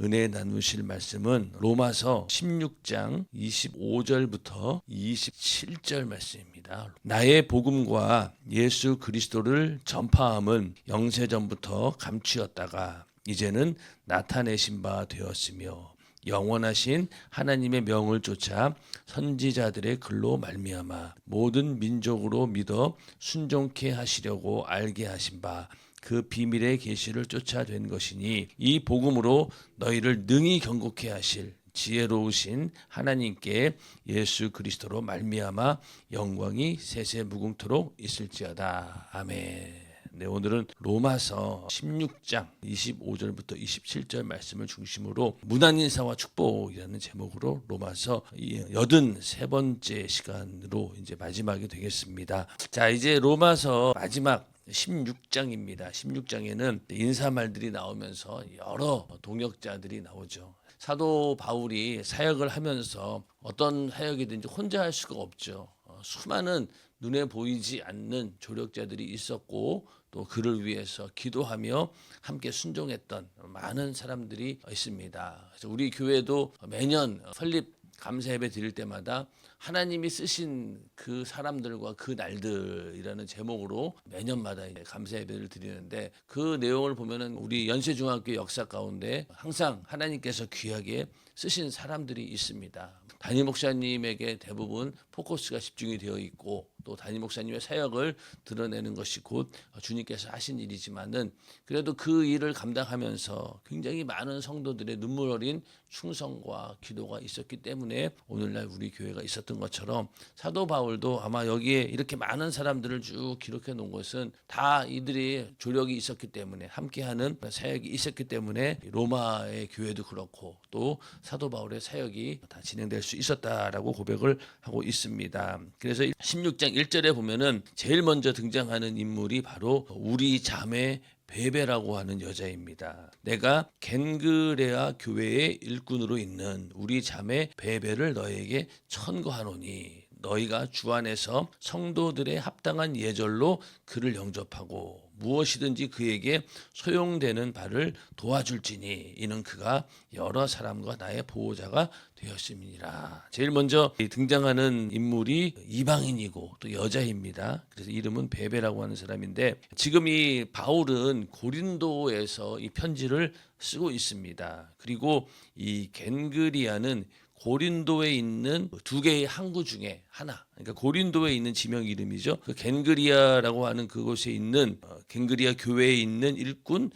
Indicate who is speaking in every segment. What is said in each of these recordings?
Speaker 1: 은혜 나누실 말씀은 로마서 16장 25절부터 27절 말씀입니다. 나의 복음과 예수 그리스도를 전파함은 영세전부터 감추었다가 이제는 나타내신 바 되었으며 영원하신 하나님의 명을 쫓아 선지자들의 글로 말미암아 모든 민족으로 믿어 순종케 하시려고 알게 하신 바 그 비밀의 계시를 쫓아된 것이니 이 복음으로 너희를 능히 경고케 하실 지혜로우신 하나님께 예수 그리스도로 말미암아 영광이 세세 무궁토록 있을지어다. 아멘. 네, 오늘은 로마서 16장 25절부터 27절 말씀을 중심으로 무난 인사와 축복이라는 제목으로 로마서 83번째 시간으로 이제 마지막이 되겠습니다. 자, 이제 로마서 마지막 16장입니다. 16장에는 인사말들이 나오면서 여러 동역자들이 나오죠. 사도 바울이 사역을 하면서 어떤 사역이든지 혼자 할 수가 없죠. 수많은 눈에 보이지 않는 조력자들이 있었고 또 그를 위해서 기도하며 함께 순종했던 많은 사람들이 있습니다. 그래서 우리 교회도 매년 설립 감사 예배 드릴 때마다 하나님이 쓰신 그 사람들과 그 날들이라는 제목으로 매년마다 감사 예배를 드리는데 그 내용을 보면은 우리 연세중학교 역사 가운데 항상 하나님께서 귀하게 쓰신 사람들이 있습니다. 담임 목사님에게 대부분 포커스가 집중이 되어 있고 또 담임 목사님의 사역을 드러내는 것이 곧 주님께서 하신 일이지만은 그래도 그 일을 감당하면서 굉장히 많은 성도들의 눈물 어린 충성과 기도가 있었기 때문에 오늘날 우리 교회가 있었던 것처럼 사도 바울도 아마 여기에 이렇게 많은 사람들을 쭉 기록해 놓은 것은 다 이들의 조력이 있었기 때문에 함께하는 사역이 있었기 때문에 로마의 교회도 그렇고 또 사도 바울의 사역이 다 진행될 수 있었다라고 고백을 하고 있습니다. 그래서 16장 1절에 보면은 제일 먼저 등장하는 인물이 바로 우리 자매 베베라고 하는 여자입니다. 내가 겐그레아 교회의 일꾼으로 있는 우리 자매 베베를 너에게 천거하노니 너희가 주 안에서 성도들의 합당한 예절로 그를 영접하고 무엇이든지 그에게 소용되는 바를 도와줄지니 이는 그가 여러 사람과 나의 보호자가 되었음이니라. 제일 먼저 등장하는 인물이 이방인이고 또 여자입니다. 그래서 이름은 베베라고 하는 사람인데 지금 이 바울은 고린도에서 이 편지를 쓰고 있습니다. 그리고 이 겐그리아는 고린도에 있는 두 개의 항구 중에 하나, 그러니까 고린도에 있는 지명 이름이죠. 그 겐그리아라고 하는 그곳에 있는 겐그리아 교회에 있는 일꾼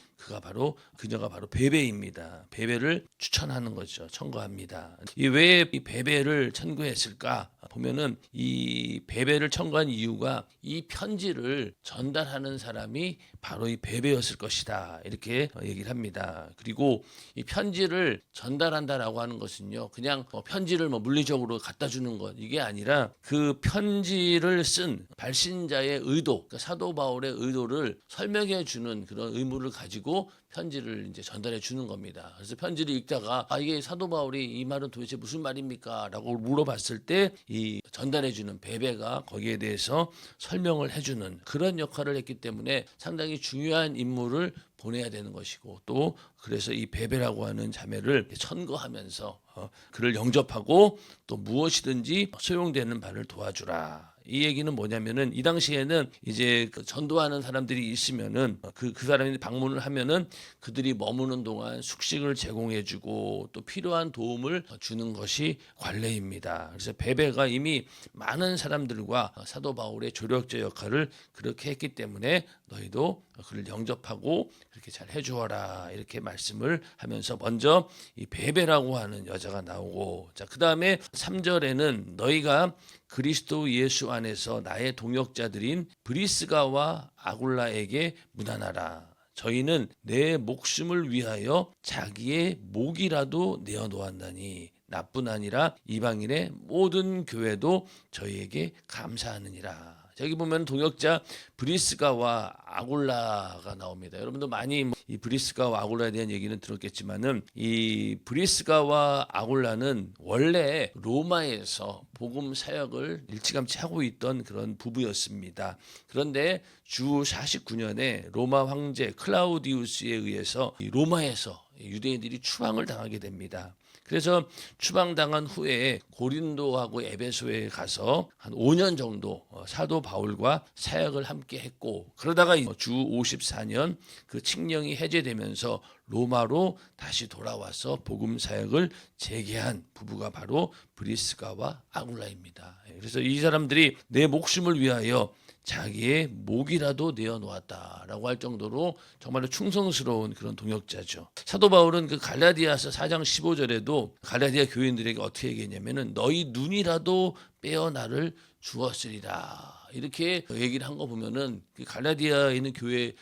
Speaker 1: 그녀가 바로 베베입니다. 베베를 추천하는 거죠. 청구합니다. 왜 이 베베를 청구했을까? 보면은 이 베베를 청구한 이유가 이 편지를 전달하는 사람이 바로 이 베베였을 것이다. 이렇게 얘기를 합니다. 그리고 이 편지를 전달한다라고 하는 것은요, 그냥 편지를 물리적으로 갖다 주는 것 이게 아니라 그 편지를 쓴 발신자의 의도, 그러니까 사도 바울의 의도를 설명해 주는 그런 의무를 가지고 편지를 이제 전달해 주는 겁니다. 그래서 편지를 읽다가 이게 사도 바울이 이 말은 도대체 무슨 말입니까? 라고 물어봤을 때 이 전달해 주는 베베가 거기에 대해서 설명을 해주는 그런 역할을 했기 때문에 상당히 중요한 임무를 보내야 되는 것이고 또 그래서 이 베베라고 하는 자매를 천거하면서 그를 영접하고 또 무엇이든지 소용되는 바를 도와주라. 이 얘기는 뭐냐면은 이 당시에는 이제 전도하는 사람들이 있으면은 그 사람이 방문을 하면은 그들이 머무는 동안 숙식을 제공해주고 또 필요한 도움을 주는 것이 관례입니다. 그래서 베베가 이미 많은 사람들과 사도 바울의 조력자 역할을 그렇게 했기 때문에 너희도 그를 영접하고 그렇게 잘 해주어라 이렇게 말씀을 하면서 먼저 이 베베라고 하는 여자가 나오고 자 그 다음에 3절에는 너희가 그리스도 예수 안에서 나의 동역자들인 브리스가와 아굴라에게 문안하라. 저희는 내 목숨을 위하여 자기의 목이라도 내어놓았나니 나뿐 아니라 이방인의 모든 교회도 저희에게 감사하느니라. 여기 보면 동역자 브리스가와 아굴라가 나옵니다. 여러분도 많이 이 브리스가와 아굴라에 대한 얘기는 들었겠지만은 이 브리스가와 아굴라는 원래 로마에서 복음 사역을 일찌감치 하고 있던 그런 부부였습니다. 그런데 주 49년에 로마 황제 클라우디우스에 의해서 이 로마에서 유대인들이 추방을 당하게 됩니다. 그래서 추방당한 후에 고린도하고 에베소에 가서 한 5년 정도 사도 바울과 사역을 함께 했고, 그러다가 주 54년 그 칙령이 해제되면서 로마로 다시 돌아와서 복음 사역을 재개한 부부가 바로 브리스가와 아굴라입니다. 그래서 이 사람들이 내 목숨을 위하여 자기의 목이라도 내어놓았다라고 할 정도로 정말로 충성스러운 그런 동역자죠. 사도 바울은 그 갈라디아서 4장 15절에도 갈라디아 교인들에게 어떻게 얘기했냐면은 너희 눈이라도 빼어 나를 주었으리라, 이렇게 얘기를 한 거 보면은 그 갈라디아에 있는 교회의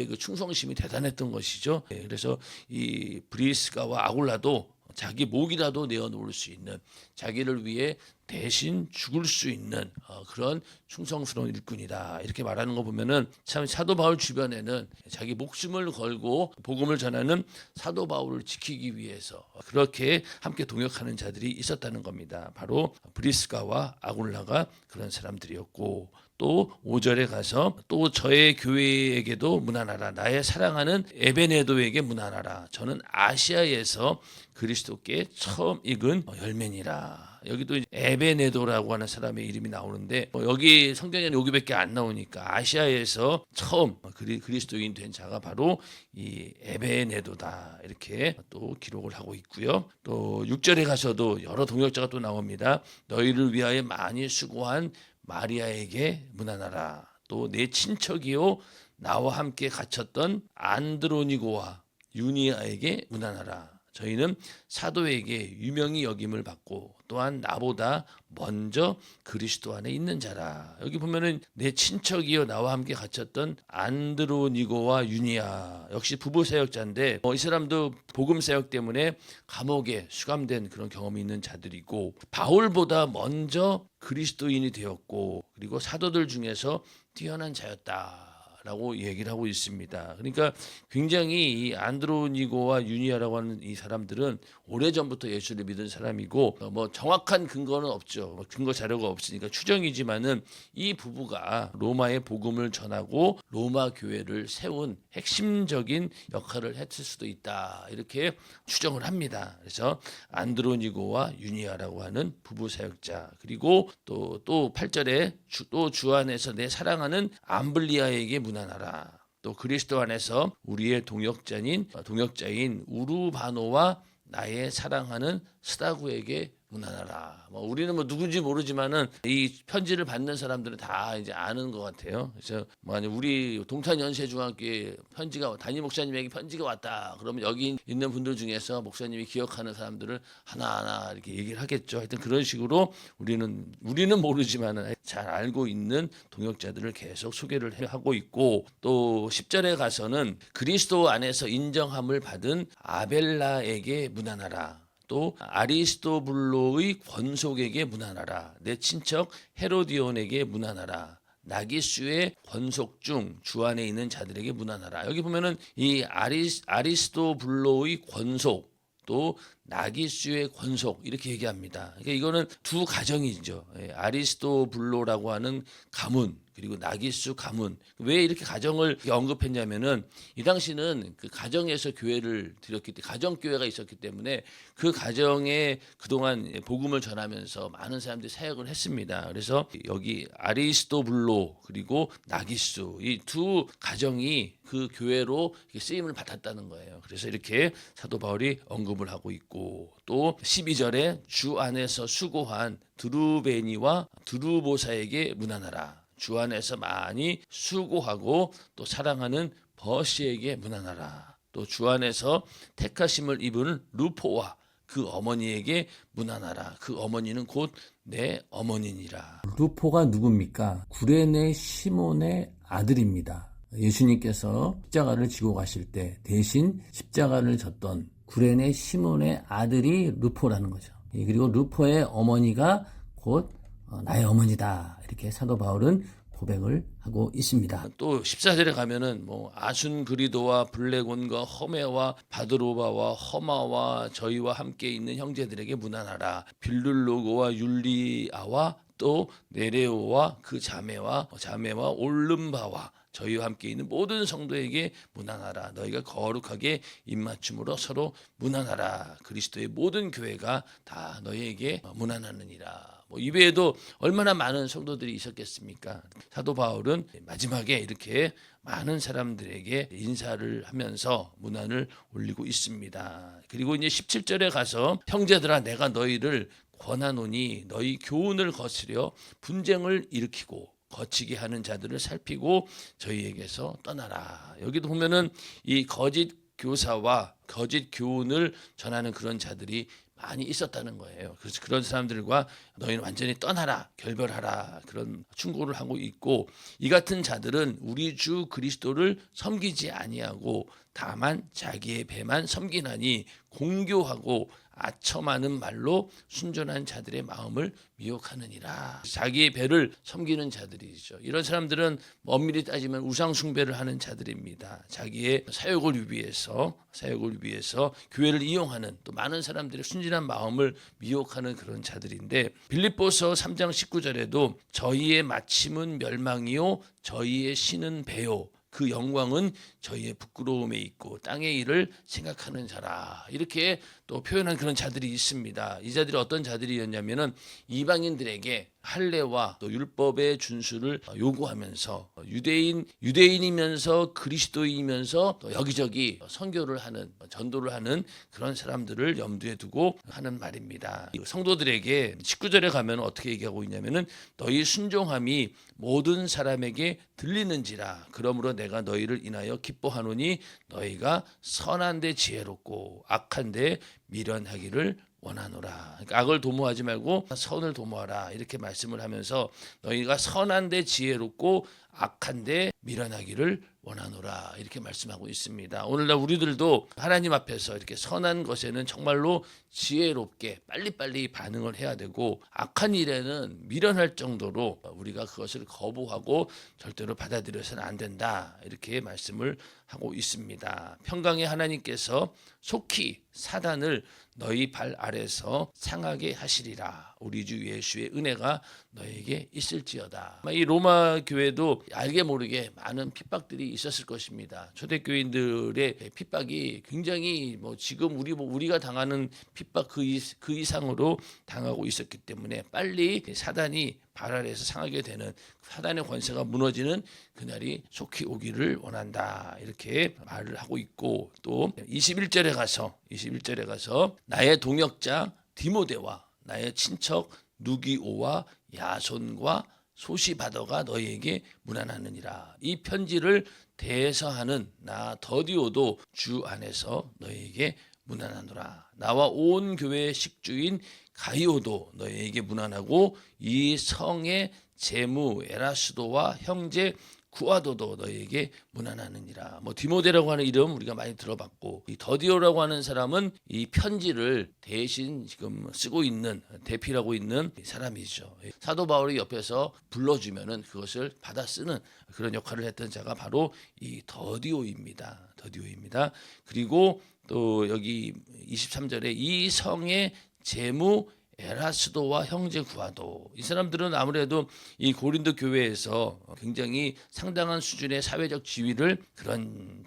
Speaker 1: 그 충성심이 대단했던 것이죠. 그래서 이 브리스가와 아굴라도 자기 목이라도 내어놓을 수 있는, 자기를 위해 대신 죽을 수 있는 그런 충성스러운 일꾼이다, 이렇게 말하는 거 보면은 참 사도 바울 주변에는 자기 목숨을 걸고 복음을 전하는 사도 바울을 지키기 위해서 그렇게 함께 동역하는 자들이 있었다는 겁니다. 바로 브리스가와 아굴라가 그런 사람들이었고, 또 5절에 가서 또 저의 교회에게도 문안하라, 나의 사랑하는 에베네도에게 문안하라, 저는 아시아에서 그리스도께 처음 익은 열매니라. 여기도 에베네도라고 하는 사람의 이름이 나오는데 여기 성경에는 여기밖에 안 나오니까 아시아에서 처음 그리스도인 된 자가 바로 이 에베네도다, 이렇게 또 기록을 하고 있고요. 또 6절에 가서도 여러 동역자가 또 나옵니다. 너희를 위하여 많이 수고한 마리아에게 문안하라, 또 내 친척이요 나와 함께 갇혔던 안드로니고와 유니아에게 문안하라, 저희는 사도에게 유명히 여김을 받고 또한 나보다 먼저 그리스도 안에 있는 자라. 여기 보면은 내 친척이요 나와 함께 갇혔던 안드로니고와 유니아, 역시 부부 사역자인데 이 사람도 복음 사역 때문에 감옥에 수감된 그런 경험이 있는 자들이고, 바울보다 먼저 그리스도인이 되었고, 그리고 사도들 중에서 뛰어난 자였다 라고 얘기를 하고 있습니다. 그러니까 굉장히 이 안드로니고와 유니아라고 하는 이 사람들은 오래전부터 예수를 믿은 사람이고, 뭐 정확한 근거는 없죠. 근거 자료가 없으니까 추정이지만은 이 부부가 로마의 복음을 전하고 로마 교회를 세운 핵심적인 역할을 했을 수도 있다, 이렇게 추정을 합니다. 그래서 안드로니고와 유니아라고 하는 부부 사역자, 그리고 또 8절에 또 주 안에서 내 사랑하는 암블리아에게 문안하라, 또 그리스도 안에서 우리의 동역자인 우르바노와 나의 사랑하는 스다구에게 문안하라. 우리는 누군지 모르지만은 이 편지를 받는 사람들은 다 이제 아는 것 같아요. 그래서 우리 동탄연세중학교에 담임 목사님에게 편지가 왔다, 그러면 여기 있는 분들 중에서 목사님이 기억하는 사람들을 하나하나 이렇게 얘기를 하겠죠. 하여튼 그런 식으로 우리는 모르지만은 잘 알고 있는 동역자들을 계속 소개를 하고 있고, 또 10절에 가서는 그리스도 안에서 인정함을 받은 아벨라에게 문안하라, 또 아리스토블로의 권속에게 문안하라, 내 친척 헤로디온에게 문안하라, 나기수의 권속 중 주 안에 있는 자들에게 문안하라. 여기 보면은 이 아리스토블로의 권속, 또 나기수의 권속, 이렇게 얘기합니다. 그러니까 이거는 두 가정이죠. 아리스토블로라고 하는 가문, 그리고 나기수 가문. 왜 이렇게 가정을 언급했냐면은 이 당시는 그 가정에서 교회를 드렸기 때문에, 가정교회가 있었기 때문에 그 가정에 그동안 복음을 전하면서 많은 사람들이 사역을 했습니다. 그래서 여기 아리스토블로 그리고 나기수, 이 두 가정이 그 교회로 쓰임을 받았다는 거예요. 그래서 이렇게 사도 바울이 언급을 하고 있고, 또 12절에 주 안에서 수고한 드루베니와 드루보사에게 문안하라, 주 안에서 많이 수고하고 또 사랑하는 버시에게 문안하라, 또 주 안에서 택하심을 입은 루포와 그 어머니에게 문안하라, 그 어머니는 곧 내 어머니니라.
Speaker 2: 루포가 누굽니까? 구레네 시몬의 아들입니다. 예수님께서 십자가를 지고 가실 때 대신 십자가를 졌던 구레네 시몬의 아들이 루포라는 거죠. 그리고 루포의 어머니가 곧 나의 어머니다, 이렇게 사도 바울은 고백을 하고 있습니다.
Speaker 1: 또 14절에 가면은 아순그리도와 블레곤과 허메와 바드로바와 허마와 저희와 함께 있는 형제들에게 문안하라, 빌룰로고와 율리아와 또 네레오와 그 자매와 올름바와 저희와 함께 있는 모든 성도에게 문안하라. 너희가 거룩하게 입맞춤으로 서로 문안하라. 그리스도의 모든 교회가 다 너희에게 문안하느니라. 이외에도 얼마나 많은 성도들이 있었겠습니까? 사도 바울은 마지막에 이렇게 많은 사람들에게 인사를 하면서 문안을 올리고 있습니다. 그리고 이제 17절에 가서 형제들아 내가 너희를 권하노니 너희 교훈을 거스려 분쟁을 일으키고 거치게 하는 자들을 살피고 저희에게서 떠나라. 여기도 보면은 이 거짓 교사와 거짓 교훈을 전하는 그런 자들이 많이 있었다는 거예요. 그래서 그런 사람들과 너희는 완전히 떠나라, 결별하라 그런 충고를 하고 있고, 이 같은 자들은 우리 주 그리스도를 섬기지 아니하고 다만 자기의 배만 섬기나니 공교하고 아첨하는 말로 순전한 자들의 마음을 미혹하느니라. 자기의 배를 섬기는 자들이죠. 이런 사람들은 엄밀히 따지면 우상 숭배를 하는 자들입니다. 자기의 사역을 위해서 교회를 이용하는, 또 많은 사람들의 순진한 마음을 미혹하는 그런 자들인데, 빌립보서 3장 19절에도 저희의 마침은 멸망이요 저희의 신은 배요 그 영광은 저희의 부끄러움에 있고 땅의 일을 생각하는 자라. 이렇게 또 표현한 그런 자들이 있습니다. 이 자들이 어떤 자들이었냐면은 이방인들에게 할례와 또 율법의 준수를 요구하면서 유대인이면서 그리스도인이면서 또 여기저기 선교를 하는, 전도를 하는 그런 사람들을 염두에 두고 하는 말입니다. 성도들에게 19절에 가면 어떻게 얘기하고 있냐면은 너희 순종함이 모든 사람에게 들리는지라. 그러므로 내가 너희를 인하여 기뻐하노니 너희가 선한데 지혜롭고 악한데 미련하기를 원하노라. 그러니까 악을 도모하지 말고 선을 도모하라. 이렇게 말씀을 하면서 너희가 선한데 지혜롭고 악한데 미련하기를 원하노라. 이렇게 말씀하고 있습니다. 오늘날 우리들도 하나님 앞에서 이렇게 선한 것에는 정말로 지혜롭게 빨리빨리 반응을 해야 되고, 악한 일에는 미련할 정도로 우리가 그것을 거부하고 절대로 받아들여서는 안 된다. 이렇게 말씀을 하고 있습니다. 평강의 하나님께서 속히 사단을 너희 발 아래서 상하게 하시리라. 우리 주 예수의 은혜가 너에게 있을지어다. 이 로마 교회도 알게 모르게 많은 핍박들이 있었을 것입니다. 초대교인들의 핍박이 굉장히 지금 우리가 당하는 핍박 그 이상으로 당하고 있었기 때문에 빨리 사단이 발 아래에서 상하게 되는, 사단의 권세가 무너지는 그날이 속히 오기를 원한다. 이렇게 말을 하고 있고, 또 21절에 가서 나의 동역자 디모데와 나의 친척 누기오와 야손과 소시바더가 너희에게 문안하느니라. 이 편지를 대서하는 나 더디오도 주 안에서 너희에게 문안하노라. 나와 온 교회의 식주인 가이오도 너희에게 문안하고 이 성의 제무 에라스도와 형제 구아도도 너희에게 문안하느니라. 디모데라고 하는 이름 우리가 많이 들어봤고, 이 더디오라고 하는 사람은 이 편지를 대신 지금 쓰고 있는, 대필하고 있는 사람이죠. 사도 바울이 옆에서 불러주면은 그것을 받아 쓰는 그런 역할을 했던 자가 바로 이 더디오입니다. 그리고 또 여기 23절에 이 성의 제무 에라스도와 형제 구아도, 이 사람들은 아무래도 이 고린도 교회에서 굉장히 상당한 수준의 사회적 지위를 그런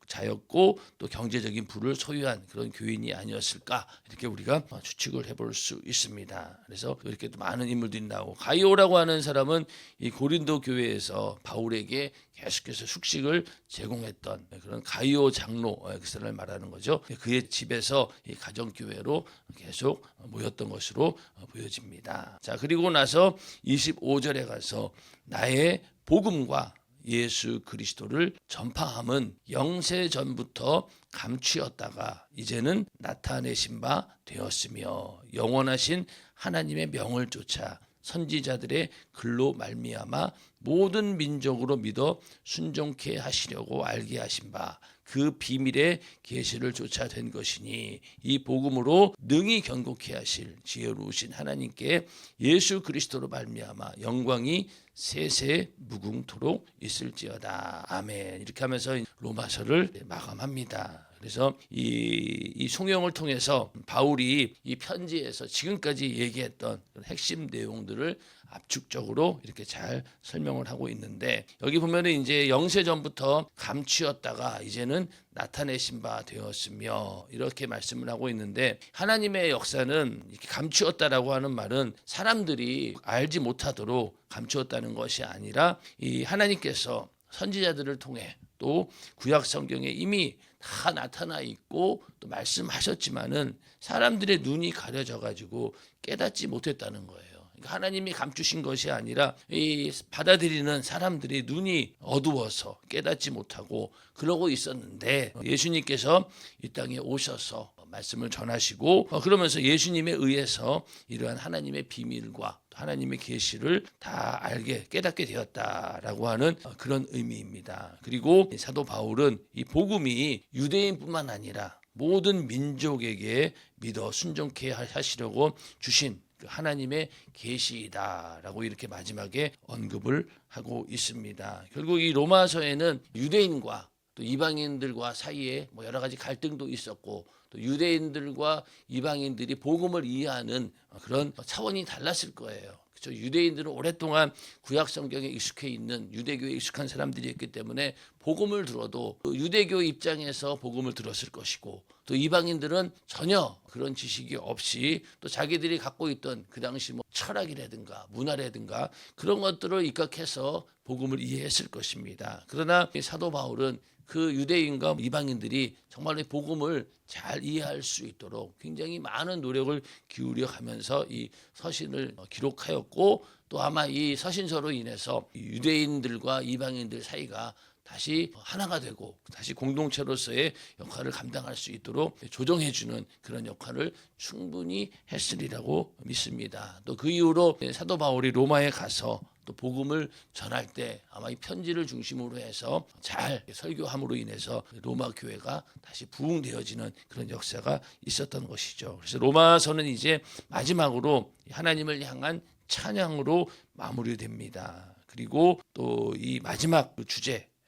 Speaker 1: 자였고 또 경제적인 부를 소유한 그런 교인이 아니었을까, 이렇게 우리가 추측을 해볼 수 있습니다. 그래서 이렇게 또 많은 인물들이 나오고, 가이오라고 하는 사람은 이 고린도 교회에서 바울에게 계속해서 숙식을 제공했던 그런 가이오 장로, 그 사람을 말하는 거죠. 그의 집에서 이 가정교회로 계속 모였던 것으로 보여집니다. 자, 그리고 나서 25절에 가서 나의 복음과 예수 그리스도를 전파함은 영세 전부터 감추었다가 이제는 나타내신 바 되었으며 영원하신 하나님의 명을 쫓아 선지자들의 글로 말미암아 모든 민족으로 믿어 순종케 하시려고 알게 하신 바 그 비밀의 계시를 쫓아 된 것이니 이 복음으로 능히 경고케 하실 지혜로우신 하나님께 예수 그리스도로 말미암아 영광이 세세 무궁토록 있을지어다. 아멘. 이렇게 하면서 로마서를 마감합니다. 그래서 이 송영을 통해서 바울이 이 편지에서 지금까지 얘기했던 핵심 내용들을 압축적으로 이렇게 잘 설명을 하고 있는데, 여기 보면은 이제 영세 전부터 감추었다가 이제는 나타내신 바 되었으며 이렇게 말씀을 하고 있는데, 하나님의 역사는 이렇게 감추었다라고 하는 말은 사람들이 알지 못하도록 감추었다는 것이 아니라 이 하나님께서 선지자들을 통해 또 구약 성경에 이미 다 나타나 있고 또 말씀하셨지만은 사람들의 눈이 가려져 가지고 깨닫지 못했다는 거예요. 하나님이 감추신 것이 아니라 이 받아들이는 사람들이 눈이 어두워서 깨닫지 못하고 그러고 있었는데, 예수님께서 이 땅에 오셔서 말씀을 전하시고 그러면서 예수님에 의해서 이러한 하나님의 비밀과 하나님의 계시를 다 알게 깨닫게 되었다라고 하는 그런 의미입니다. 그리고 사도 바울은 이 복음이 유대인뿐만 아니라 모든 민족에게 믿어 순종케 하시려고 주신 하나님의 계시이다라고 이렇게 마지막에 언급을 하고 있습니다. 결국 이 로마서에는 유대인과 또 이방인들과 사이에 여러 가지 갈등도 있었고, 또 유대인들과 이방인들이 복음을 이해하는 그런 차원이 달랐을 거예요. 그렇죠? 유대인들은 오랫동안 구약 성경에 익숙해 있는 유대교에 익숙한 사람들이었기 때문에 복음을 들어도 유대교 입장에서 복음을 들었을 것이고, 또 이방인들은 전혀 그런 지식이 없이 또 자기들이 갖고 있던 그 당시 철학이라든가 문화라든가 그런 것들을 입각해서 복음을 이해했을 것입니다. 그러나 사도 바울은 그 유대인과 이방인들이 정말로 복음을 잘 이해할 수 있도록 굉장히 많은 노력을 기울여 가면서 이 서신을 기록하였고, 또 아마 이 서신서로 인해서 유대인들과 이방인들 사이가 다시 하나가 되고 다시 공동체로서의 역할을 감당할 수 있도록 조정해주는 그런 역할을 충분히 했으리라고 믿습니다. 또 그 이후로 사도 바울이 로마에 가서 또 복음을 전할 때 아마 이 편지를 중심으로 해서 잘 설교함으로 인해서 로마 교회가 다시 부흥되어지는 그런 역사가 있었던 것이죠. 그래서 로마서는 이제 마지막으로 하나님을 향한 찬양으로 마무리됩니다. 그리고 또 이 마지막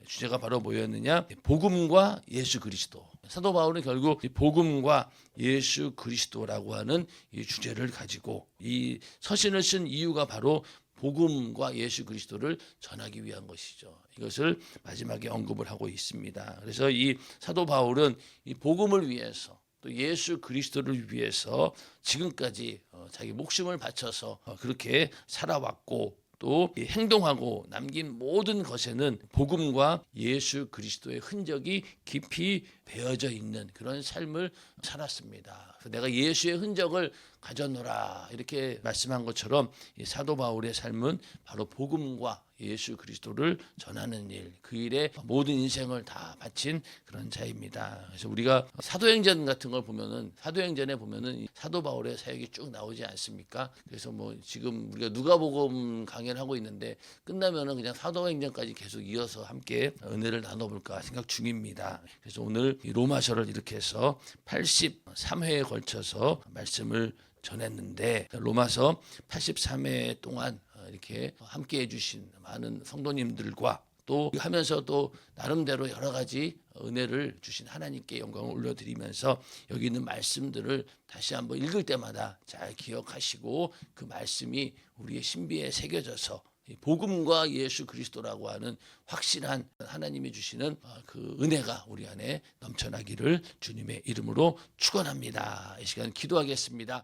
Speaker 1: 주제가 바로 뭐였느냐? 복음과 예수 그리스도. 사도 바울은 결국 복음과 예수 그리스도라고 하는 이 주제를 가지고 이 서신을 쓴 이유가 바로 복음과 예수 그리스도를 전하기 위한 것이죠. 이것을 마지막에 언급을 하고 있습니다. 그래서 이 사도 바울은 이 복음을 위해서 또 예수 그리스도를 위해서 지금까지 자기 목숨을 바쳐서 그렇게 살아왔고, 또 행동하고 남긴 모든 것에는 복음과 예수 그리스도의 흔적이 깊이 배어져 있는 그런 삶을 살았습니다. 그래서 내가 예수의 흔적을 가졌노라 이렇게 말씀한 것처럼 이 사도 바울의 삶은 바로 복음과 예수 그리스도를 전하는 일, 그 일에 모든 인생을 다 바친 그런 자입니다. 그래서 우리가 사도행전 같은 걸 보면은, 사도행전에 보면은 사도 바울의 사역이 쭉 나오지 않습니까? 그래서 지금 우리가 누가복음 강연을 하고 있는데 끝나면은 그냥 사도행전까지 계속 이어서 함께 은혜를 나눠볼까 생각 중입니다. 그래서 오늘 이 로마서를 이렇게 해서 83회에 걸쳐서 말씀을 전했는데, 로마서 83회 동안 이렇게 함께 해주신 많은 성도님들과 또 하면서 또 나름대로 여러 가지 은혜를 주신 하나님께 영광을 올려드리면서 여기 있는 말씀들을 다시 한번 읽을 때마다 잘 기억하시고 그 말씀이 우리의 신비에 새겨져서 복음과 예수 그리스도라고 하는 확실한 하나님이 주시는 그 은혜가 우리 안에 넘쳐나기를 주님의 이름으로 축원합니다. 이 시간 기도하겠습니다.